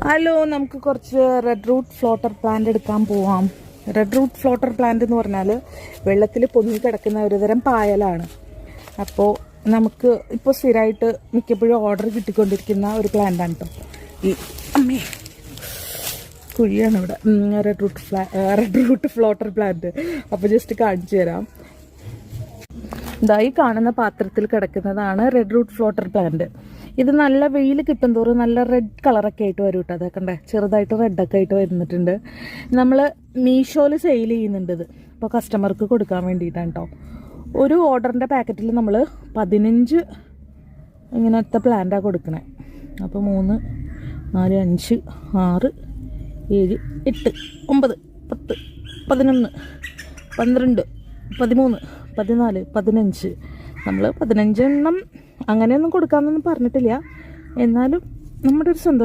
Hello, നമുക്ക് കുറച്ച് red root floater plant എടുക്കാൻ പോവാം. റെഡ് റൂട്ട് ഫ്ലോട്ടർ പ്ലാന്റ് എന്ന് പറഞ്ഞാൽ വെള്ളത്തിൽ പൊങ്ങി കിടക്കുന്ന ഒരുതരം പായലാണ്. അപ്പോൾ നമുക്ക് ഇപ്പോൾ സ്ഥിരമായിട്ട് മിക്കപ്പോഴും ഓർഡർ കിട്ടിക്കൊണ്ടിരിക്കുന്ന ഒരു പ്ലാന്റാണ് കേട്ടോ ഈ അമ്മേ കുഴിയാണ് ഇവിടെ. Red root floater plant. അപ്പോൾ ജസ്റ്റ് കാണിച്ചു തരാം. ഇതായി കാണുന്ന പാത്രത്തിൽ കിടക്കുന്നതാണ് റെഡ് റൂട്ട് ഫ്ലോട്ടർ പ്ലാന്റ്. ഇത് നല്ല വെയിൽ കിട്ടും തോറും നല്ല റെഡ് കളറൊക്കെ ആയിട്ട് വരും കേട്ടോ. അതൊക്കെ ഉണ്ടേ, ചെറുതായിട്ട് റെഡൊക്കെ ആയിട്ട് വരുന്നിട്ടുണ്ട്. നമ്മൾ മീഷോയിൽ സെയിൽ ചെയ്യുന്നുണ്ട് ഇത്. ഇപ്പോൾ കസ്റ്റമർക്ക് കൊടുക്കാൻ വേണ്ടിയിട്ടാണ് കേട്ടോ. ഒരു ഓർഡറിൻ്റെ പാക്കറ്റിൽ നമ്മൾ 15 ഇങ്ങനത്തെ പ്ലാന്റാണ് കൊടുക്കണേ. അപ്പോൾ 3, 4, 5, 6, 7, 8, 9, 10, 11, 12, 13, 14, 15. നമ്മൾ 15 എണ്ണം അങ്ങനെയൊന്നും കൊടുക്കാമെന്നൊന്നും പറഞ്ഞിട്ടില്ല. എന്നാലും നമ്മുടെ ഒരു സന്തോഷം.